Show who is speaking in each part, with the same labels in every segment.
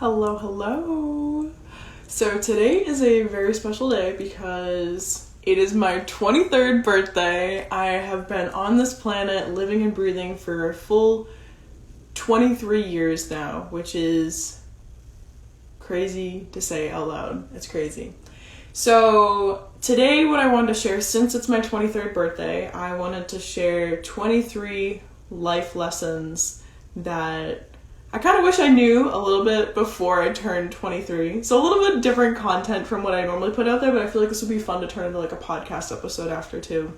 Speaker 1: Hello, hello. So today is a very special day because it is my 23rd birthday. I have been on this planet living and breathing for a full 23 years now, which is crazy to say out loud. It's crazy. So today what I wanted to share, since it's my 23rd birthday, I wanted to share 23 life lessons that I kind of wish I knew a little bit before I turned 23. So a little bit different content from what I normally put out there, but I feel like this would be fun to turn into like a podcast episode after too.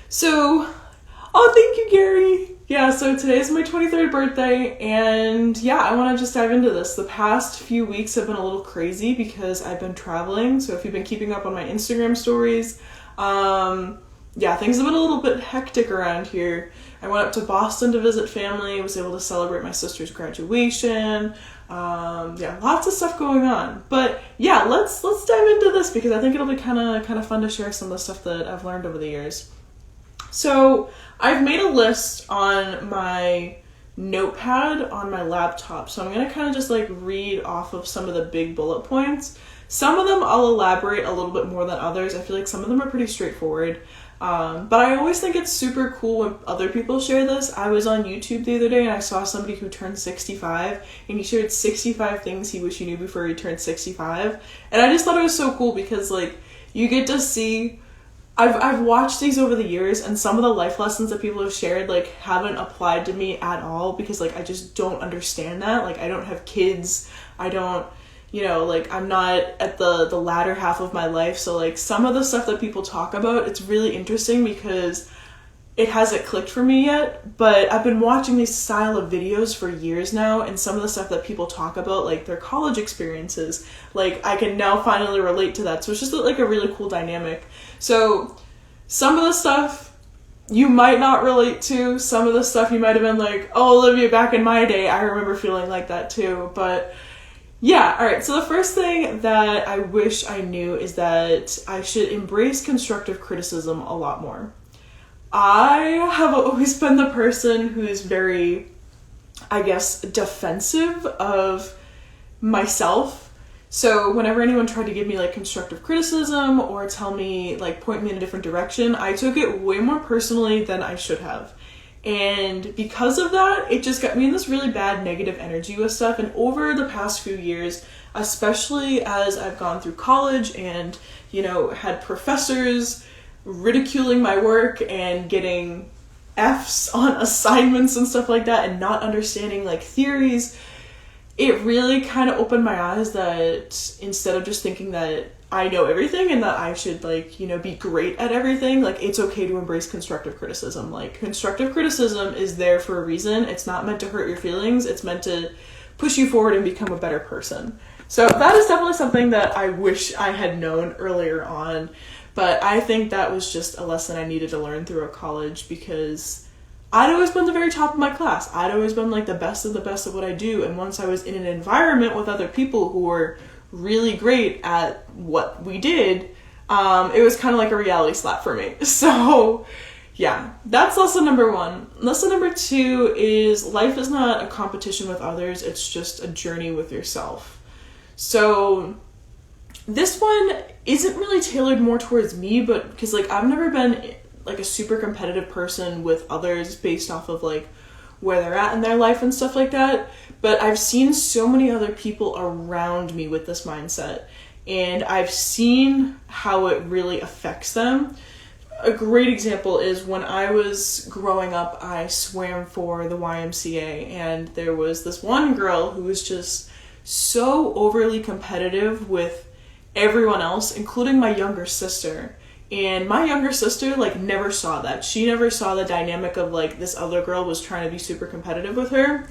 Speaker 1: So, thank you, Gary. Yeah, so today is my 23rd birthday, and yeah, I want to just dive into this. The past few weeks have been a little crazy because I've been traveling. So if you've been keeping up on my Instagram stories, things have been a little bit hectic around here. I went up to Boston to visit family, was able to celebrate my sister's graduation. Lots of stuff going on. But yeah, let's dive into this because I think it'll be kind of fun to share some of the stuff that I've learned over the years. So I've made a list on my notepad on my laptop. So I'm going to kind of just like read off of some of the big bullet points. Some of them I'll elaborate a little bit more than others. I feel like some of them are pretty straightforward. But I always think it's super cool when other people share this. I was on YouTube the other day and I saw somebody who turned 65 and he shared 65 things he wished he knew before he turned 65. And I just thought it was so cool because like you get to see, I've watched these over the years and some of the life lessons that people have shared like haven't applied to me at all because like I just don't understand that. Like I don't have kids. I don't, I'm not at the latter half of my life. So like some of the stuff that people talk about, it's really interesting because it hasn't clicked for me yet, but I've been watching these style of videos for years now. And some of the stuff that people talk about, like their college experiences, like I can now finally relate to that. So it's just like a really cool dynamic. So some of the stuff you might not relate to, some of the stuff you might have been like, oh, Olivia, back in my day, I remember feeling like that too. But yeah, alright, so the first thing that I wish I knew is that I should embrace constructive criticism a lot more. I have always been the person who is very, defensive of myself. So whenever anyone tried to give me like constructive criticism or tell me, like point me in a different direction, I took it way more personally than I should have. And because of that, it just got me in this really bad negative energy with stuff. And over the past few years, especially as I've gone through college and, had professors ridiculing my work and getting F's on assignments and stuff like that and not understanding like theories, it really kind of opened my eyes that instead of just thinking that I know everything and that I should be great at everything, like it's okay to embrace constructive criticism. Like constructive criticism is there for a reason. It's not meant to hurt your feelings. It's meant to push you forward and become a better person. So that is definitely something that I wish I had known earlier on. But I think that was just a lesson I needed to learn throughout college because I'd always been the very top of my class. I'd always been like the best of what I do. And once I was in an environment with other people who were really great at what we did, it was kind of like a reality slap for me. So yeah, that's lesson number one. Lesson number two is life is not a competition with others. It's just a journey with yourself. So this one isn't really tailored more towards me, but because like I've never been like a super competitive person with others based off of like where they're at in their life and stuff like that. But I've seen so many other people around me with this mindset, and I've seen how it really affects them. A great example is when I was growing up, I swam for the YMCA, and there was this one girl who was just so overly competitive with everyone else, including my younger sister. And my younger sister, like, never saw that. She never saw the dynamic of, like, this other girl was trying to be super competitive with her.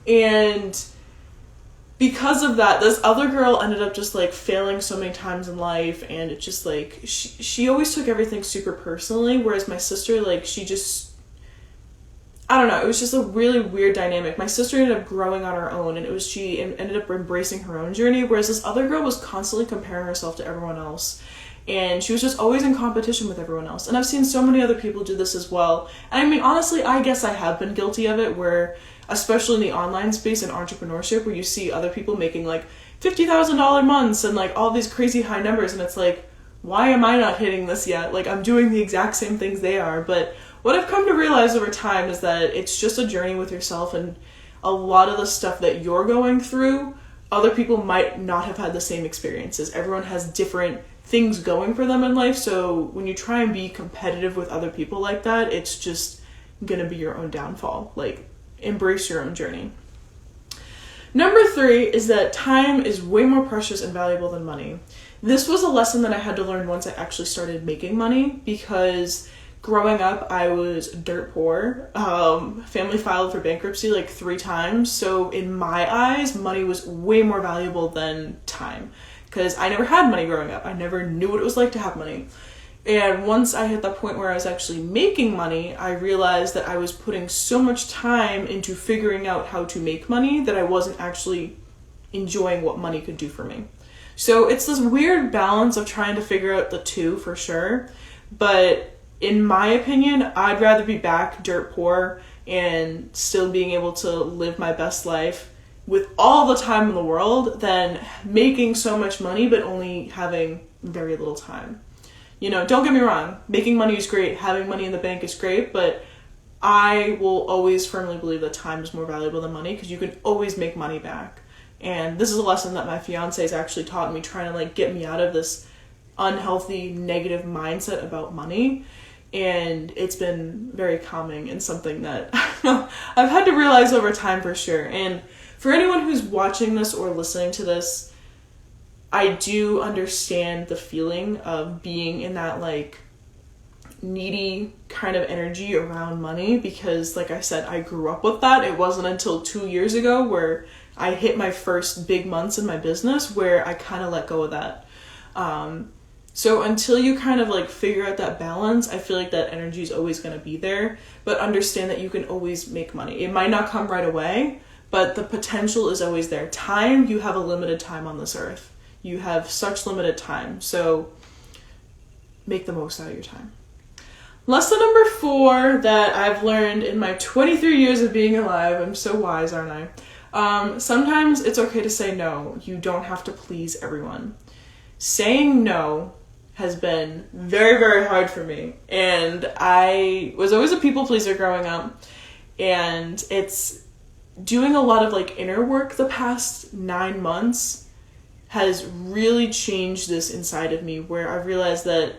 Speaker 1: And because of that, this other girl ended up just, like, failing so many times in life. And it just, like, she always took everything super personally. Whereas my sister, like, she just, I don't know. It was just a really weird dynamic. My sister ended up growing on her own. And she ended up embracing her own journey. Whereas this other girl was constantly comparing herself to everyone else. And she was just always in competition with everyone else. And I've seen so many other people do this as well. And I mean, honestly, I guess I have been guilty of it where especially in the online space and entrepreneurship, where you see other people making like $50,000 months and like all these crazy high numbers, and it's like, why am I not hitting this yet? Like, I'm doing the exact same things they are. But what I've come to realize over time is that it's just a journey with yourself, and a lot of the stuff that you're going through, other people might not have had the same experiences. Everyone has different things going for them in life, so when you try and be competitive with other people like that, it's just gonna be your own downfall. Like, embrace your own journey. Number 3 is that time is way more precious and valuable than money. This was a lesson that I had to learn once I actually started making money, because growing up, I was dirt poor. Family filed for bankruptcy like 3 times. So in my eyes, money was way more valuable than time, because I never had money growing up. I never knew what it was like to have money. And once I hit that point where I was actually making money, I realized that I was putting so much time into figuring out how to make money that I wasn't actually enjoying what money could do for me. So it's this weird balance of trying to figure out the two for sure. But in my opinion, I'd rather be back dirt poor and still being able to live my best life with all the time in the world than making so much money but only having very little time. You know, don't get me wrong, making money is great, having money in the bank is great, but I will always firmly believe that time is more valuable than money, because you can always make money back. And this is a lesson that my fiance has actually taught me, trying to like get me out of this unhealthy, negative mindset about money. And it's been very calming and something that I've had to realize over time for sure. And for anyone who's watching this or listening to this, I do understand the feeling of being in that like needy kind of energy around money, because like I said, I grew up with that. It wasn't until 2 years ago where I hit my first big months in my business where I kind of let go of that. So until you kind of like figure out that balance, I feel like that energy is always going to be there, but understand that you can always make money. It might not come right away, but the potential is always there. Time, you have a limited time on this earth. You have such limited time, so make the most out of your time. Lesson number 4 that I've learned in my 23 years of being alive, I'm so wise, aren't I? Sometimes it's okay to say no. You don't have to please everyone. Saying no has been very, very hard for me, and I was always a people pleaser growing up, and it's doing a lot of like inner work the past 9 months has really changed this inside of me, where I realized that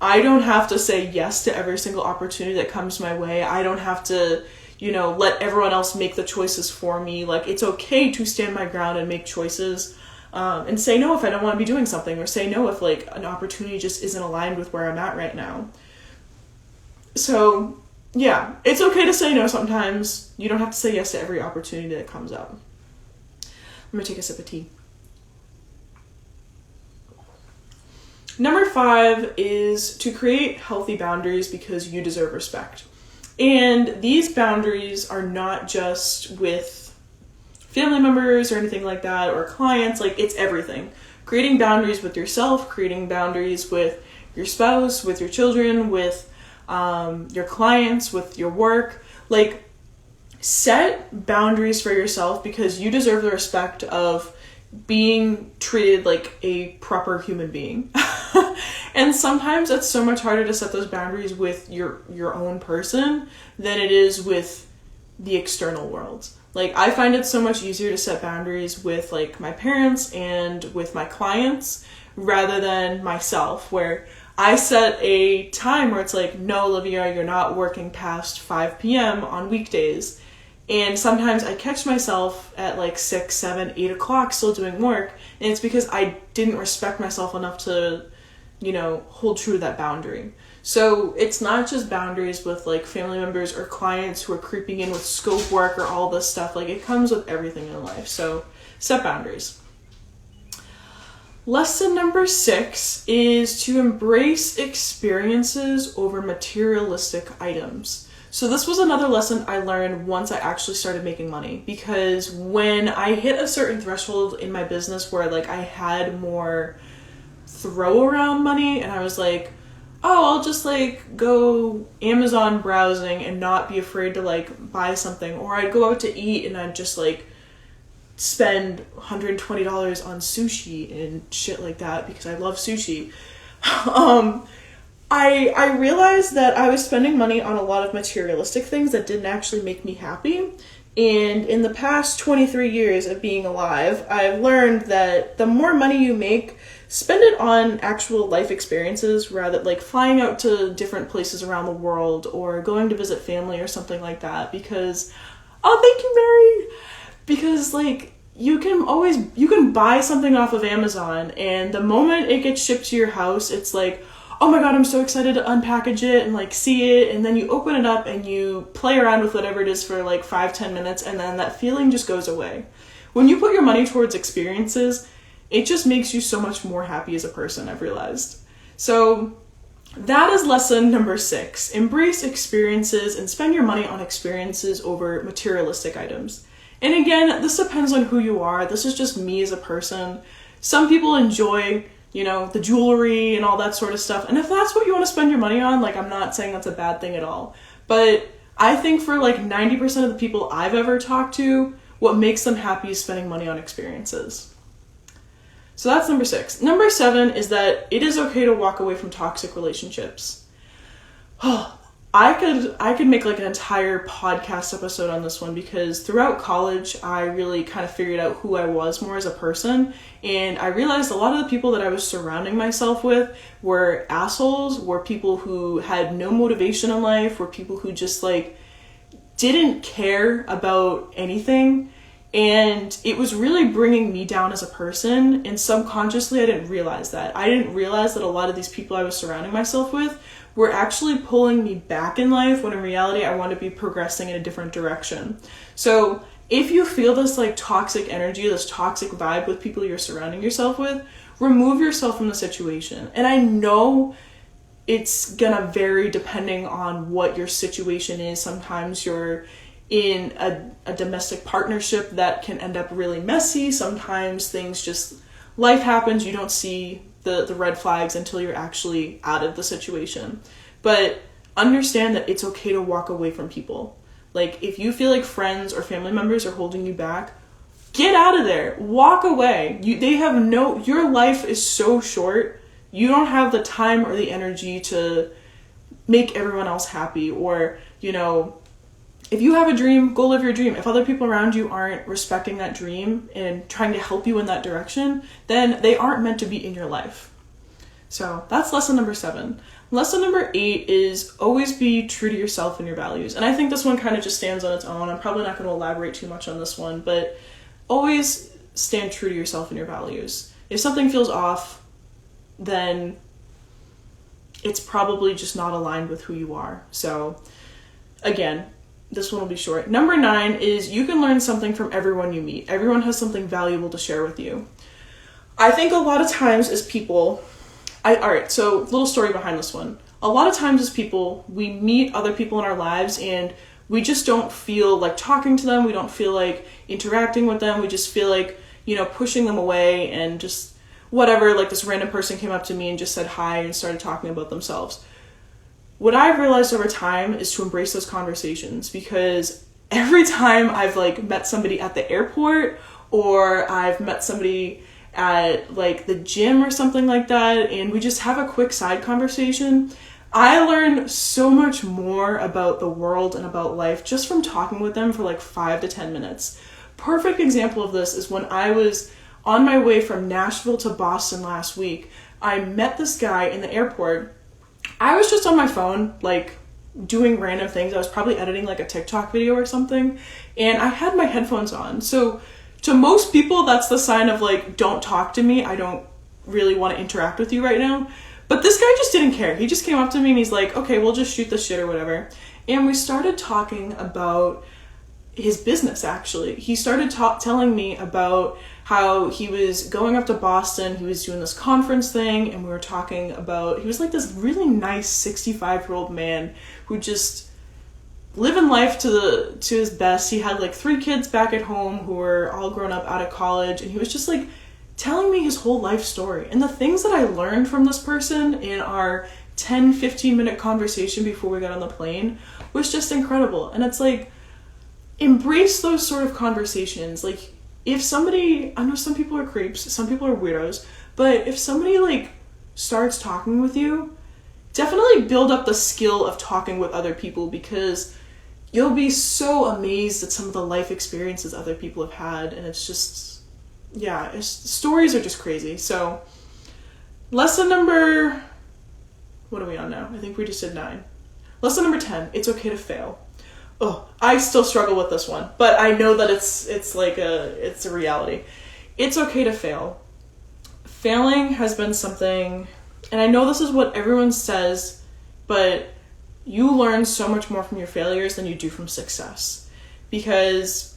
Speaker 1: I don't have to say yes to every single opportunity that comes my way. I don't have to, you know, let everyone else make the choices for me. Like, it's okay to stand my ground and make choices, and say no if I don't want to be doing something, or say no if like an opportunity just isn't aligned with where I'm at right now. So yeah, it's okay to say no sometimes. You don't have to say yes to every opportunity that comes up. I'm gonna take a sip of tea. Number 5 is to create healthy boundaries, because you deserve respect. And these boundaries are not just with family members or anything like that, or clients. Like, it's everything. Creating boundaries with yourself, creating boundaries with your spouse, with your children, with your clients, with your work. Like, set boundaries for yourself, because you deserve the respect of being treated like a proper human being. And sometimes it's so much harder to set those boundaries with your own person than it is with the external world. Like, I find it so much easier to set boundaries with like my parents and with my clients rather than myself, where I set a time where it's like, no, Olivia, you're not working past 5 p.m. on weekdays. And sometimes I catch myself at like 6, 7, 8 o'clock still doing work, and it's because I didn't respect myself enough to, you know, hold true to that boundary. So it's not just boundaries with like family members or clients who are creeping in with scope work or all this stuff. Like, it comes with everything in life. So set boundaries. Lesson number 6 is to embrace experiences over materialistic items. So this was another lesson I learned once I actually started making money, because when I hit a certain threshold in my business where like I had more throw around money and I was like, oh, I'll just like go Amazon browsing and not be afraid to like buy something, or I'd go out to eat and I'd just like spend $120 on sushi and shit like that because I love sushi. I realized that I was spending money on a lot of materialistic things that didn't actually make me happy. And in the past 23 years of being alive, I've learned that the more money you make, spend it on actual life experiences rather like flying out to different places around the world or going to visit family or something like that. Because, oh, thank you, Mary. Because like you can buy something off of Amazon, and the moment it gets shipped to your house, it's like, oh my god, I'm so excited to unpackage it and like see it, and then you open it up and you play around with whatever it is for like 5-10 minutes, and then that feeling just goes away. When you put your money towards experiences, it just makes you so much more happy as a person, I've realized. So that is lesson number 6. Embrace experiences and spend your money on experiences over materialistic items. And again, this depends on who you are. This is just me as a person. Some people enjoy, you know, the jewelry and all that sort of stuff. And if that's what you want to spend your money on, like, I'm not saying that's a bad thing at all. But I think for like 90% of the people I've ever talked to, what makes them happy is spending money on experiences. So that's number 6. Number 7 is that it is okay to walk away from toxic relationships. I could make like an entire podcast episode on this one, because throughout college, I really kind of figured out who I was more as a person. And I realized a lot of the people that I was surrounding myself with were assholes, were people who had no motivation in life, were people who just like didn't care about anything. And it was really bringing me down as a person. And subconsciously, I didn't realize that. I didn't realize that a lot of these people I was surrounding myself with were actually pulling me back in life, when in reality, I want to be progressing in a different direction. So if you feel this like toxic energy, this toxic vibe with people you're surrounding yourself with, remove yourself from the situation. And I know it's gonna vary depending on what your situation is. Sometimes you're in a domestic partnership that can end up really messy. Sometimes things just, life happens, you don't see the red flags until you're actually out of the situation. But understand that it's okay to walk away from people. Like, if you feel like friends or family members are holding you back, get out of there. Walk away. Your life is so short. You don't have the time or the energy to make everyone else happy. Or, you know, if you have a dream, go live your dream. If other people around you aren't respecting that dream and trying to help you in that direction, then they aren't meant to be in your life. So that's lesson number 7. Lesson number 8 is always be true to yourself and your values. And I think this one kind of just stands on its own. I'm probably not going to elaborate too much on this one, but always stand true to yourself and your values. If something feels off, then it's probably just not aligned with who you are. So again, this one will be short. Number 9 is you can learn something from everyone you meet. Everyone has something valuable to share with you. I think a lot of times as people, alright, so little story behind this one. A lot of times as people, we meet other people in our lives and we just don't feel like talking to them. We don't feel like interacting with them. We just feel like, you know, pushing them away and just whatever, like this random person came up to me and just said hi and started talking about themselves. What I've realized over time is to embrace those conversations, because every time I've like met somebody at the airport, or I've met somebody at like the gym or something like that, and we just have a quick side conversation, I learn so much more about the world and about life just from talking with them for like 5 to 10 minutes. Perfect example of this is when I was on my way from Nashville to Boston last week. I met this guy in the airport. I was just on my phone, like, doing random things. I was probably editing, like, a TikTok video or something, and I had my headphones on. So, to most people, that's the sign of, like, don't talk to me. I don't really want to interact with you right now. But this guy just didn't care. He just came up to me, and he's like, okay, we'll just shoot the shit or whatever. And we started talking about his business, actually. He started telling me about how he was going up to Boston, he was doing this conference thing, and we were talking about, he was like this really nice 65-year-old man who just living life to his best. He had like 3 kids back at home who were all grown up out of college, and he was just like telling me his whole life story. And the things that I learned from this person in our 10-15 minute conversation before we got on the plane was just incredible. And it's like, embrace those sort of conversations. Like, if somebody, I know some people are creeps, some people are weirdos, but if somebody like starts talking with you, definitely build up the skill of talking with other people, because you'll be so amazed at some of the life experiences other people have had. And it's just, yeah, stories are just crazy. So lesson number, what are we on now? I think we just did 9. Lesson number 10, it's okay to fail. Oh, I still struggle with this one, but I know that it's a reality. It's okay to fail. Failing has been something, and I know this is what everyone says, but you learn so much more from your failures than you do from success. Because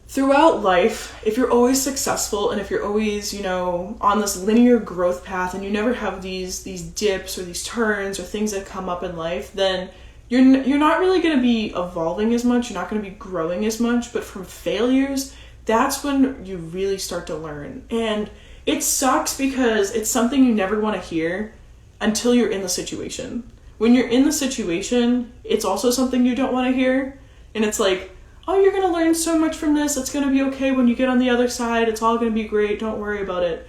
Speaker 1: throughout life, if you're always successful and if you're always, on this linear growth path, and you never have these dips or these turns or things that come up in life, then you're not really going to be evolving as much. You're not going to be growing as much. But from failures, that's when you really start to learn. And it sucks because it's something you never want to hear until you're in the situation. When you're in the situation, it's also something you don't want to hear. And it's like, oh, you're going to learn so much from this. It's going to be okay when you get on the other side. It's all going to be great. Don't worry about it.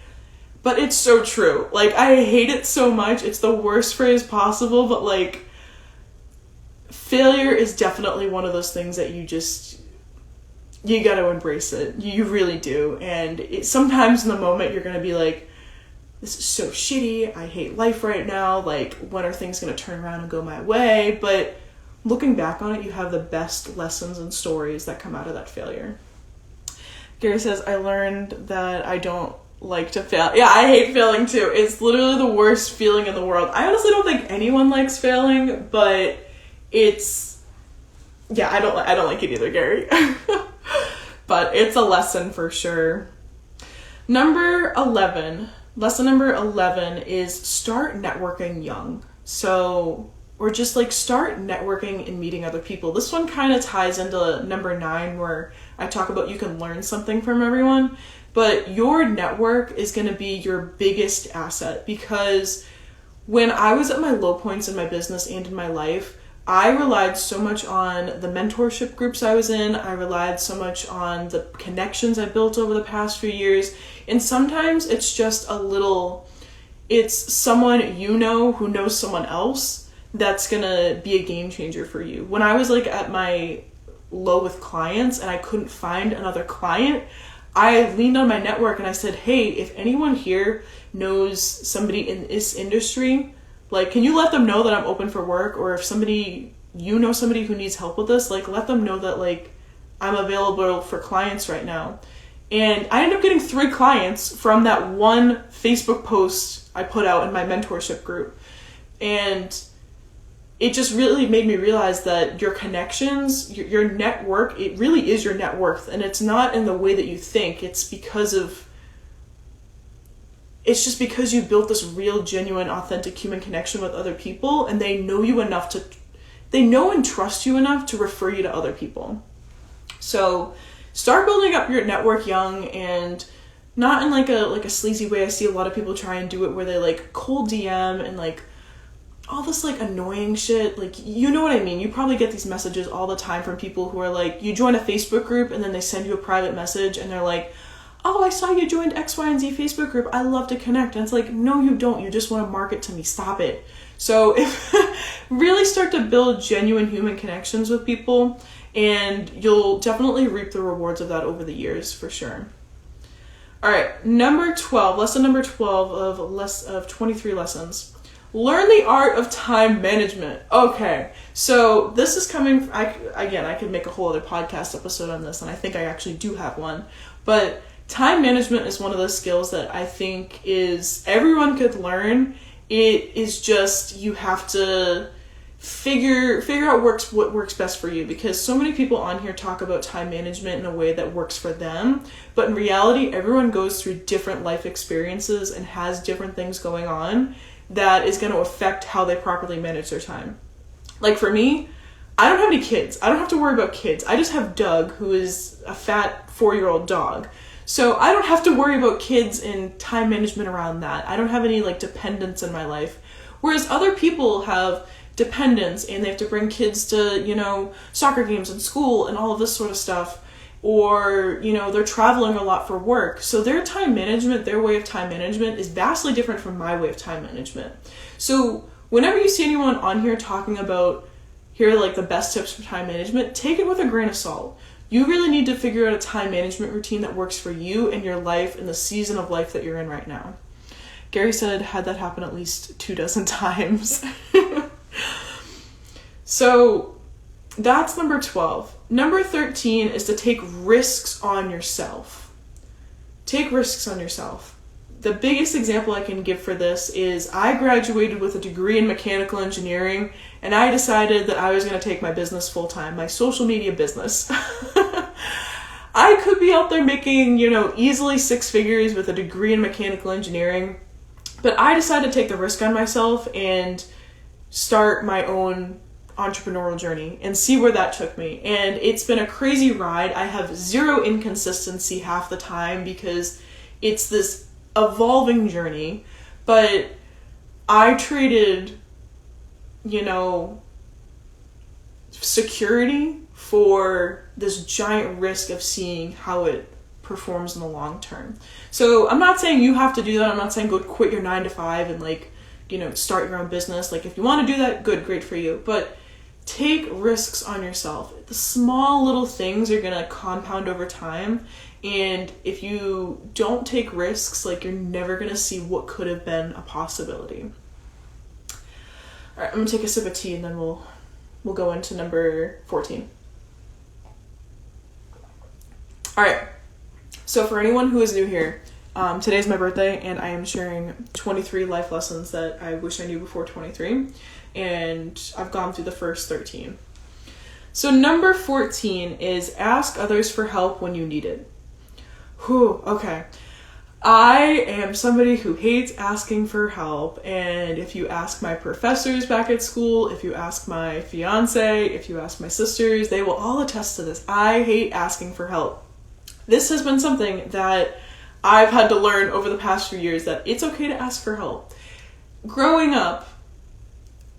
Speaker 1: But it's so true. Like, I hate it so much. It's the worst phrase possible, but like, failure is definitely one of those things that you got to embrace it. You really do. And sometimes in the moment you're going to be like, this is so shitty. I hate life right now. Like, when are things going to turn around and go my way? But looking back on it, you have the best lessons and stories that come out of that failure. Gary says, I learned that I don't like to fail. Yeah, I hate failing too. It's literally the worst feeling in the world. I honestly don't think anyone likes failing, but I don't like it either, Gary. But it's a lesson for sure. Lesson number 11 is start networking young. So, or just like start networking and meeting other people. This one kind of ties into number 9, where I talk about you can learn something from everyone, but your network is going to be your biggest asset. Because when I was at my low points in my business and in my life, I relied so much on the mentorship groups I was in. I relied so much on the connections I built over the past few years. And sometimes it's just it's someone who knows someone else that's gonna be a game changer for you. When I was like at my low with clients and I couldn't find another client, I leaned on my network and I said, hey, if anyone here knows somebody in this industry, like, can you let them know that I'm open for work? Or if somebody who needs help with this, like, let them know that, like, I'm available for clients right now. And I ended up getting 3 clients from that one Facebook post I put out in my mentorship group. And it just really made me realize that your connections, your network, it really is your net worth. And it's not in the way that you think. It's just because you built this real, genuine, authentic human connection with other people, and they know and trust you enough to refer you to other people. So start building up your network young, and not in like a sleazy way. I see a lot of people try and do it where they like cold DM and like all this like annoying shit. Like, you know what I mean? You probably get these messages all the time from people who are like, you join a Facebook group and then they send you a private message and they're like, oh, I saw you joined X, Y, and Z Facebook group. I love to connect. And it's like, no, you don't. You just want to market to me. Stop it. So really start to build genuine human connections with people, and you'll definitely reap the rewards of that over the years for sure. All right, lesson number 12 of 23 lessons. Learn the art of time management. Okay, so this is coming, I could make a whole other podcast episode on this, and I think I actually do have one, but time management is one of those skills that I think everyone could learn. It is just, you have to figure out what works best for you, because so many people on here talk about time management in a way that works for them, but in reality, everyone goes through different life experiences and has different things going on that is going to affect how they properly manage their time. Like for me, I don't have any kids. I don't have to worry about kids. I just have Doug, who is a fat 4-year-old dog. So I don't have to worry about kids and time management around that. I don't have any like dependents in my life. Whereas other people have dependents and they have to bring kids to, you know, soccer games and school and all of this sort of stuff. Or, you know, they're traveling a lot for work. So their time management, their way of time management is vastly different from my way of time management. So whenever you see anyone on here talking about, here are like the best tips for time management, take it with a grain of salt. You really need to figure out a time management routine that works for you and your life and the season of life that you're in right now. Gary said had that happen at least 24 times. So that's number 12. Number 13 is to take risks on yourself. Take risks on yourself. The biggest example I can give for this is I graduated with a degree in mechanical engineering, and I decided that I was going to take my business full time, my social media business. I could be out there making, you know, easily 6 figures with a degree in mechanical engineering, but I decided to take the risk on myself and start my own entrepreneurial journey and see where that took me. And it's been a crazy ride. I have zero inconsistency half the time because it's this evolving journey, but I traded, you know, security for this giant risk of seeing how it performs in the long term. So I'm not saying you have to do that. I'm not saying go quit your 9 to 5 and like, you know, start your own business. Like if you want to do that, good, great for you. But take risks on yourself. The small little things are going to compound over time. And if you don't take risks, like you're never going to see what could have been a possibility. All right, I'm going to take a sip of tea and then we'll go into number 14. All right. So for anyone who is new here, today's my birthday and I am sharing 23 life lessons that I wish I knew before 23. And I've gone through the first 13. So number 14 is ask others for help when you need it. Whew, okay. I am somebody who hates asking for help, and if you ask my professors back at school, if you ask my fiance, if you ask my sisters, they will all attest to this. I hate asking for help. This has been something that I've had to learn over the past few years, that it's okay to ask for help. Growing up,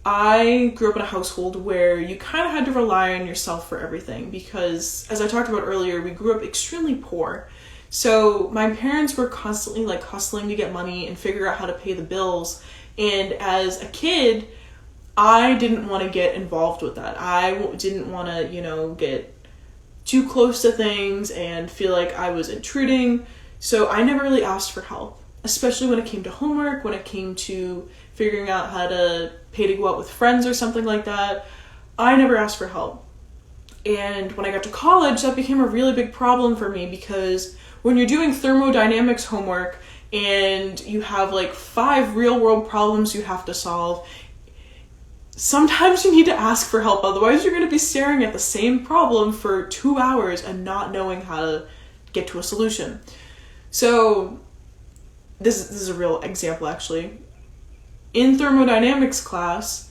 Speaker 1: I grew up in a household where you kind of had to rely on yourself for everything because, as I talked about earlier, we grew up extremely poor. So my parents were constantly like hustling to get money and figure out how to pay the bills. And as a kid, I didn't want to get involved with that. I didn't want to, you know, get too close to things and feel like I was intruding. So I never really asked for help, especially when it came to homework, when it came to figuring out how to pay to go out with friends or something like that. I never asked for help. And when I got to college, that became a really big problem for me because when you're doing thermodynamics homework and you have like 5 real world problems you have to solve, sometimes you need to ask for help. Otherwise, you're going to be staring at the same problem for 2 hours and not knowing how to get to a solution. So this is a real example, actually. In thermodynamics class,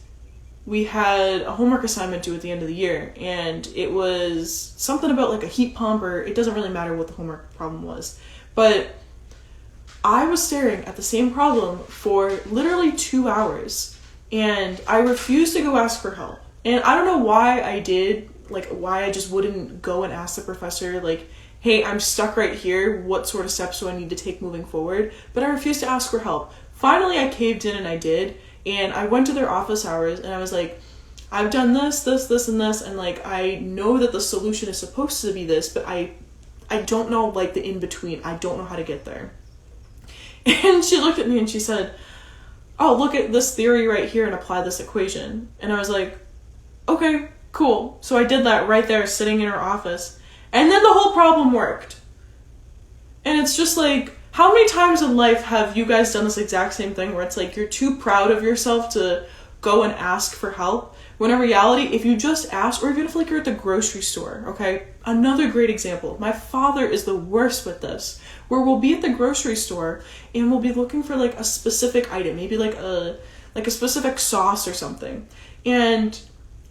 Speaker 1: we had a homework assignment due at the end of the year, and it was something about like a heat pump, or it doesn't really matter what the homework problem was. But I was staring at the same problem for literally 2 hours, and I refused to go ask for help. And I don't know why I did, like why I just wouldn't go and ask the professor, like, hey, I'm stuck right here, what sort of steps do I need to take moving forward? But I refused to ask for help. Finally, I caved in and I did. And I went to their office hours and I was like, I've done this, and this. And like, I know that the solution is supposed to be this, but I don't know like the in-between. I don't know how to get there. And she looked at me and she said, oh, look at this theory right here and apply this equation. And I was like, okay, cool. So I did that right there sitting in her office. And then the whole problem worked. And it's just like, how many times in life have you guys done this exact same thing where it's like you're too proud of yourself to go and ask for help? When in reality, if you just ask, or even if like you're at the grocery store, okay? Another great example. My father is the worst with this, where we'll be at the grocery store and we'll be looking for like a specific item, maybe like a specific sauce or something. And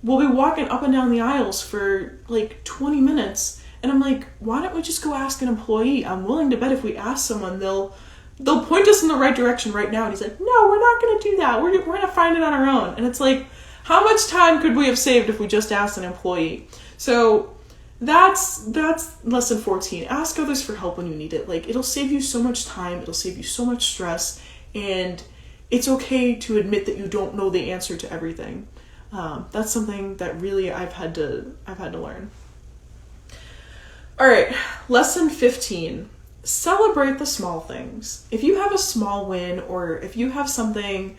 Speaker 1: we'll be walking up and down the aisles for like 20 minutes. And I'm like, why don't we just go ask an employee? I'm willing to bet if we ask someone, they'll they'll point us in the right direction right now. And he's like, no, we're not going to do that. We're going to find it on our own. And it's like, how much time could we have saved if we just asked an employee? So that's lesson 14. Ask others for help when you need it. Like, it'll save you so much time. It'll save you so much stress. And it's okay to admit that you don't know the answer to everything. That's something that really I've had to learn. All right, lesson 15. Celebrate the small things. If you have a small win, or if you have something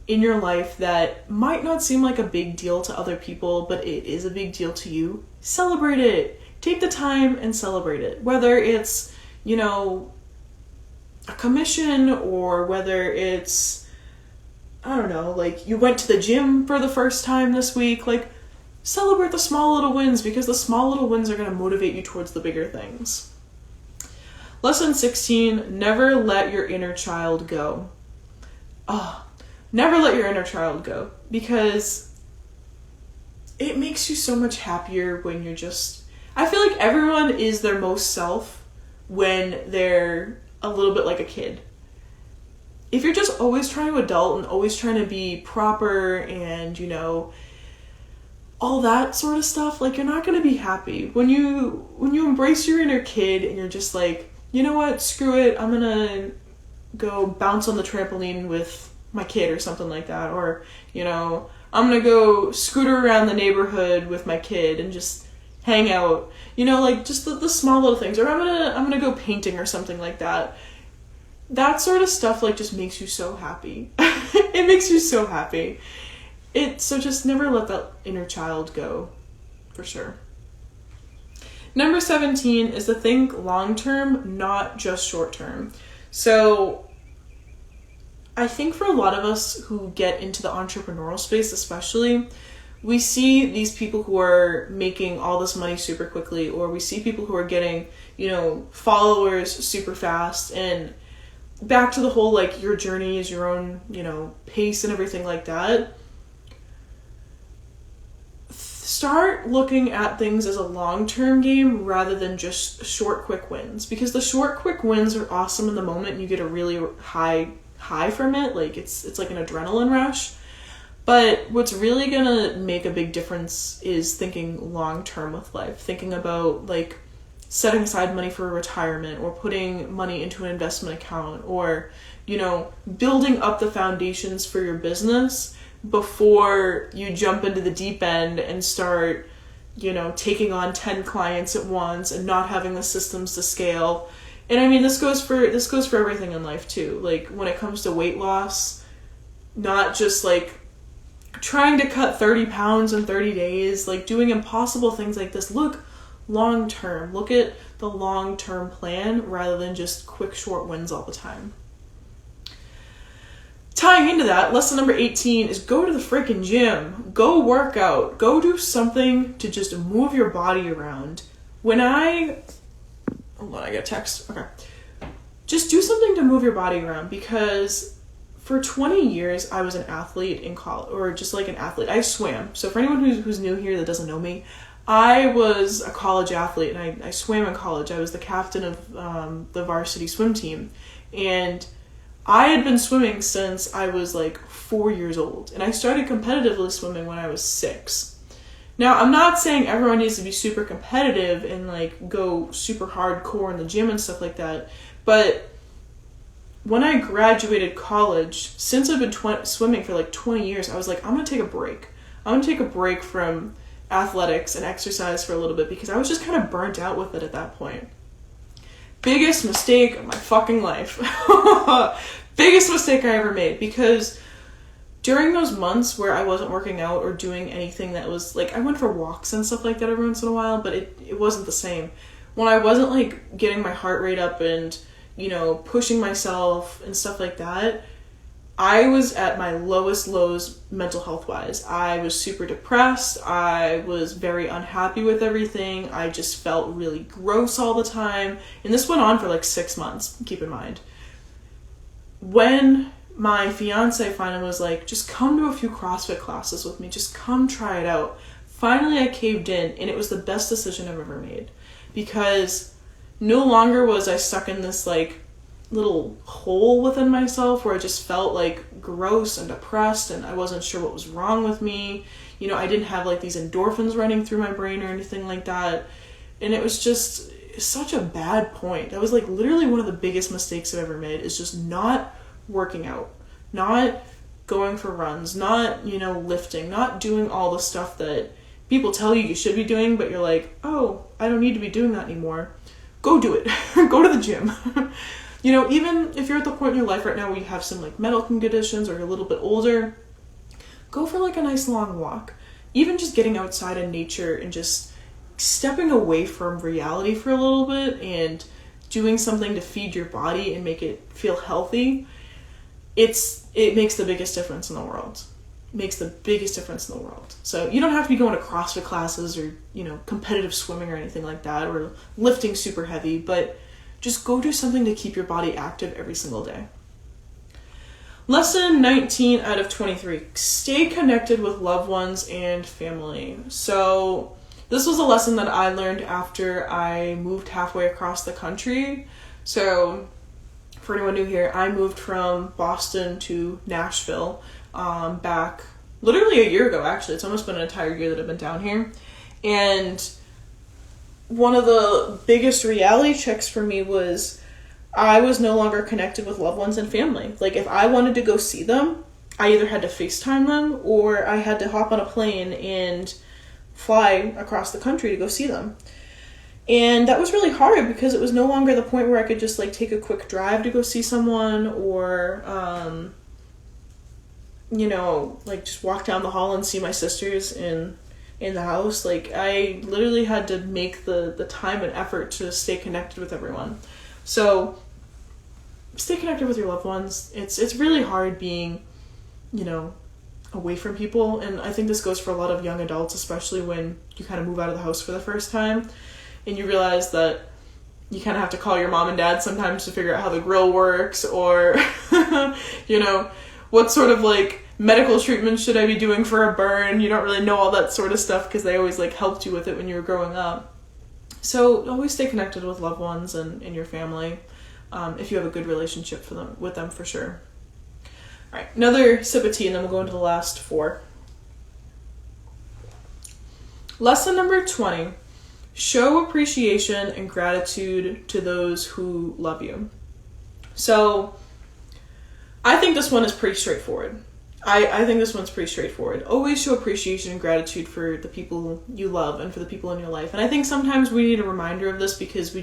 Speaker 1: in your life that might not seem like a big deal to other people, but it is a big deal to you, celebrate it. Take the time and celebrate it. Whether it's, a commission, or whether it's, I don't know, like you went to the gym for the first time this week, like celebrate the small little wins, because the small little wins are going to motivate you towards the bigger things. Lesson 16, never let your inner child go. Never let your inner child go, because it makes you so much happier when you're just, I feel like everyone is their most self when they're a little bit like a kid. If you're just always trying to adult and always trying to be proper and, all that sort of stuff, like, you're not going to be happy. When you embrace your inner kid and you're just like, you know what, screw it, I'm going to go bounce on the trampoline with my kid or something like that, or, I'm going to go scooter around the neighborhood with my kid and just hang out, like just the small little things, or I'm going to go painting or something like that. That sort of stuff, like, just makes you so happy. It makes you so happy. So just never let that inner child go, for sure. Number 17 is to think long-term, not just short-term. So I think for a lot of us who get into the entrepreneurial space especially, we see these people who are making all this money super quickly, or we see people who are getting, followers super fast, and back to the whole, like, your journey is your own, pace and everything like that. Start looking at things as a long-term game rather than just short, quick wins. Because the short, quick wins are awesome in the moment and you get a really high from it. Like, it's like an adrenaline rush. But what's really gonna make a big difference is thinking long-term with life. Thinking about, like, setting aside money for retirement, or putting money into an investment account, or, building up the foundations for your business before you jump into the deep end and start, taking on 10 clients at once and not having the systems to scale. And I mean, this goes for everything in life too. Like, when it comes to weight loss, not just like trying to cut 30 pounds in 30 days, like doing impossible things like this. Look long term. Look at the long-term plan rather than just quick, short wins all the time. Tying into that, lesson number 18 is go to the freaking gym. Go work out. Go do something to just move your body around. Hold on, I got a text. Okay. Just do something to move your body around, because for 20 years I was an athlete in college, or just like an athlete. I swam. So for anyone who's new here that doesn't know me, I was a college athlete, and I swam in college. I was the captain of the varsity swim team. And I had been swimming since I was like 4 years old, and I started competitively swimming when I was 6. Now, I'm not saying everyone needs to be super competitive and like go super hardcore in the gym and stuff like that, but when I graduated college, since I've been swimming for like 20 years, I was like, I'm going to take a break. I'm going to take a break from athletics and exercise for a little bit, because I was just kind of burnt out with it at that point. Biggest mistake of my fucking life. Biggest mistake I ever made, because during those months where I wasn't working out or doing anything that was like, I went for walks and stuff like that every once in a while, but it wasn't the same. When I wasn't like getting my heart rate up and, pushing myself and stuff like that, I was at my lowest lows mental health wise. I was super depressed. I was very unhappy with everything. I just felt really gross all the time. And this went on for like 6 months, keep in mind. When my fiance finally was like, just come to a few CrossFit classes with me, just come try it out. Finally, I caved in, and it was the best decision I've ever made, because no longer was I stuck in this like little hole within myself where I just felt like gross and depressed, and I wasn't sure what was wrong with me. You know, I didn't have like these endorphins running through my brain or anything like that. And it was just such a bad point. That was like literally one of the biggest mistakes I've ever made, is just not working out, not going for runs, not, you know, lifting, not doing all the stuff that people tell you should be doing, but you're like, oh, I don't need to be doing that anymore. Go do it. Go to the gym. You know, even if you're at the point in your life right now where you have some like medical conditions or you're a little bit older, go for like a nice long walk. Even just getting outside in nature and just stepping away from reality for a little bit and doing something to feed your body and make it feel healthy, it makes the biggest difference in the world. It makes the biggest difference in the world. So you don't have to be going to CrossFit classes or, you know, competitive swimming or anything like that, or lifting super heavy, but just go do something to keep your body active every single day. Lesson 19 out of 23, stay connected with loved ones and family. So this was a lesson that I learned after I moved halfway across the country. So for anyone new here, I moved from Boston to Nashville back literally a year ago, actually. It's almost been an entire year that I've been down here. And one of the biggest reality checks for me was I was no longer connected with loved ones and family. Like, if I wanted to go see them, I either had to FaceTime them or I had to hop on a plane and fly across the country to go see them. And that was really hard because it was no longer the point where I could just like take a quick drive to go see someone, or you know, like just walk down the hall and see my sisters in the house. Like, I literally had to make the time and effort to stay connected with everyone. So stay connected with your loved ones. It's really hard being, you know, away from people, and I think this goes for a lot of young adults, especially when you kind of move out of the house for the first time and you realize that you kind of have to call your mom and dad sometimes to figure out how the grill works, or you know, what sort of like medical treatment should I be doing for a burn. You don't really know all that sort of stuff because they always like helped you with it when you were growing up. So always stay connected with loved ones and your family, if you have a good relationship with them for sure. All right, another sip of tea and then we'll go into the last 4. Lesson number 20, show appreciation and gratitude to those who love you. So I think this one is pretty straightforward. I think this one's pretty straightforward. Always show appreciation and gratitude for the people you love and for the people in your life. And I think sometimes we need a reminder of this because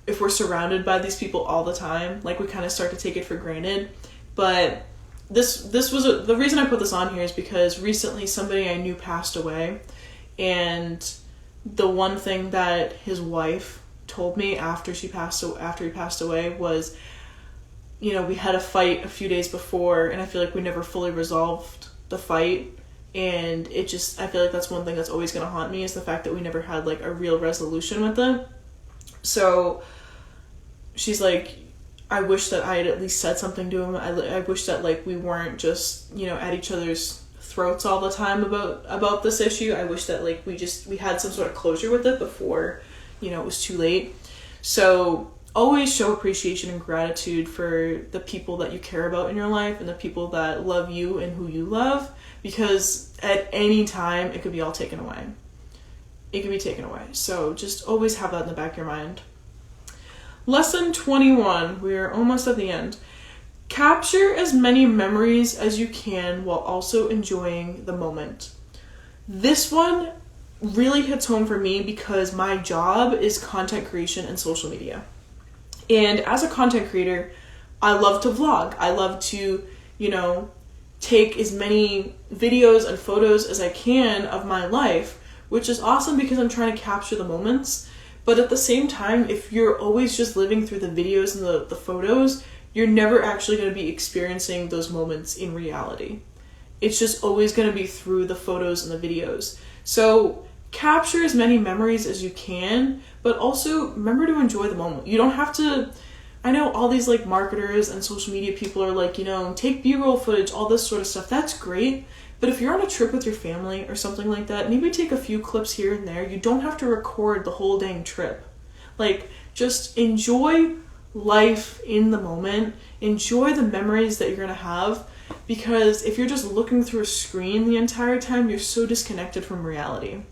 Speaker 1: if we're surrounded by these people all the time, like we kind of start to take it for granted. But this was the reason I put this on here is because recently somebody I knew passed away, and the one thing that his wife told me after he passed away was, you know, we had a fight a few days before, and I feel like we never fully resolved the fight, and I feel like that's one thing that's always going to haunt me, is the fact that we never had like a real resolution with it. So she's like, I wish that I had at least said something to him. I wish that like we weren't just, you know, at each other's throats all the time about this issue. I wish that like we had some sort of closure with it before, you know, it was too late. So always show appreciation and gratitude for the people that you care about in your life and the people that love you and who you love, because at any time it could be all taken away. It can be taken away. So just always have that in the back of your mind. Lesson 21, we're almost at the end. Capture as many memories as you can while also enjoying the moment. This one really hits home for me because my job is content creation and social media. And as a content creator, I love to vlog. I love to, you know, take as many videos and photos as I can of my life, which is awesome because I'm trying to capture the moments. But at the same time, if you're always just living through the videos and the photos, you're never actually going to be experiencing those moments in reality. It's just always going to be through the photos and the videos. So capture as many memories as you can, but also remember to enjoy the moment. You don't have to, I know all these like marketers and social media people are like, you know, take B-roll footage, all this sort of stuff. That's great. But if you're on a trip with your family or something like that, maybe take a few clips here and there. You don't have to record the whole dang trip. Like, just enjoy life in the moment. Enjoy the memories that you're going to have, because if you're just looking through a screen the entire time, you're so disconnected from reality.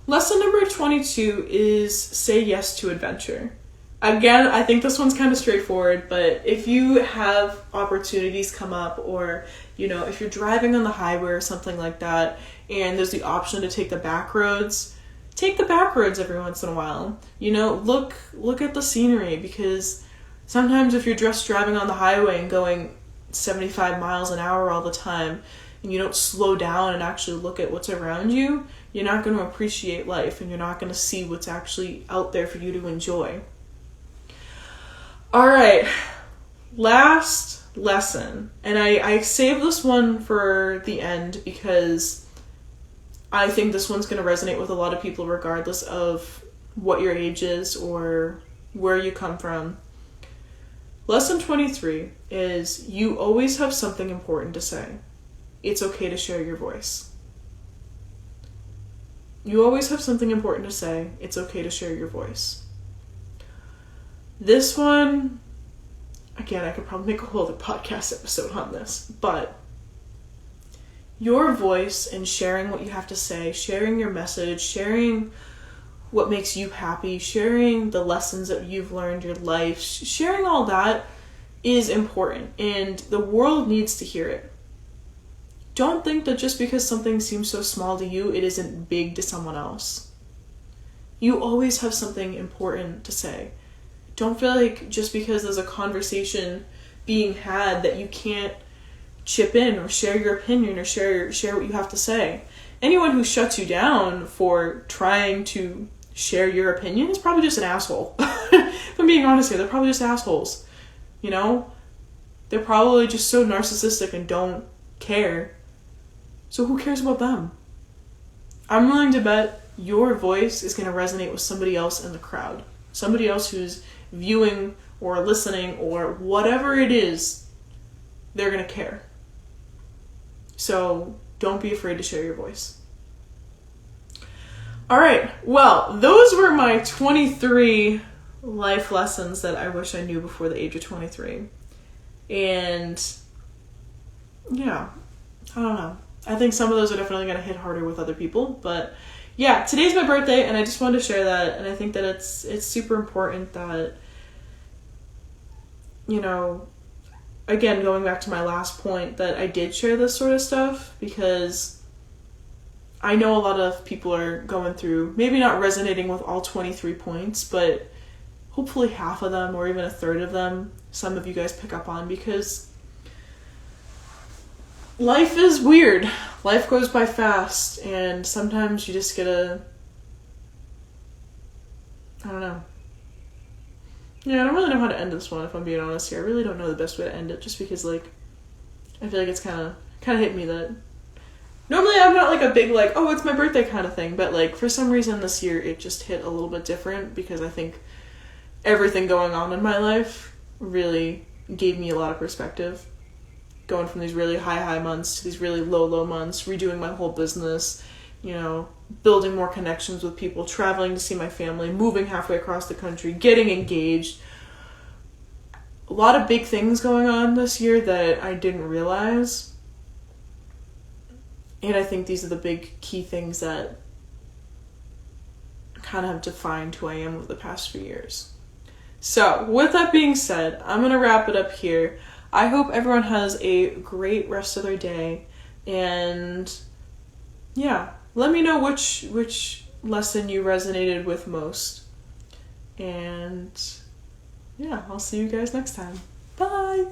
Speaker 1: Lesson number 22 is say yes to adventure. Again, I think this one's kind of straightforward, but if you have opportunities come up, or, you know, if you're driving on the highway or something like that, and there's the option to take the back roads, take the back roads every once in a while. You know, look at the scenery, because sometimes if you're just driving on the highway and going 75 miles an hour all the time, and you don't slow down and actually look at what's around you, you're not going to appreciate life, and you're not going to see what's actually out there for you to enjoy. All right, last lesson, and I saved this one for the end because I think this one's going to resonate with a lot of people regardless of what your age is or where you come from. Lesson 23 is you always have something important to say. It's okay to share your voice. You always have something important to say. It's okay to share your voice. This one, again, I could probably make a whole other podcast episode on this, but your voice and sharing what you have to say, sharing your message, sharing what makes you happy, sharing the lessons that you've learned, your life, sharing all that is important, and the world needs to hear it. Don't think that just because something seems so small to you, it isn't big to someone else. You always have something important to say. Don't feel like just because there's a conversation being had that you can't chip in or share your opinion or share what you have to say. Anyone who shuts you down for trying to share your opinion is probably just an asshole. If I'm being honest here, they're probably just assholes. You know? They're probably just so narcissistic and don't care. So who cares about them? I'm willing to bet your voice is going to resonate with somebody else in the crowd. Somebody else who's viewing or listening or whatever it is, they're going to care. So don't be afraid to share your voice. All right. Well, those were my 23 life lessons that I wish I knew before the age of 23. And yeah, I don't know. I think some of those are definitely going to hit harder with other people, but yeah, today's my birthday and I just wanted to share that, and I think that it's super important that, you know, again, going back to my last point, that I did share this sort of stuff because I know a lot of people are going through, maybe not resonating with all 23 points, but hopefully half of them or even a third of them, some of you guys pick up on, because life is weird. Life goes by fast, and sometimes you just gotta, I don't know. Yeah, I don't really know how to end this one, if I'm being honest here. I really don't know the best way to end it, just because, like, I feel like it's kind of hit me that normally I'm not, like, a big, like, oh, it's my birthday kind of thing, but, like, for some reason this year it just hit a little bit different, because I think everything going on in my life really gave me a lot of perspective. Going from these really high months to these really low months, redoing my whole business, you know, building more connections with people, traveling to see my family, moving halfway across the country, getting engaged. A lot of big things going on this year that I didn't realize. And I think these are the big key things that kind of have defined who I am over the past few years. So, with that being said, I'm going to wrap it up here. I hope everyone has a great rest of their day, and yeah, let me know which lesson you resonated with most, and yeah, I'll see you guys next time. Bye!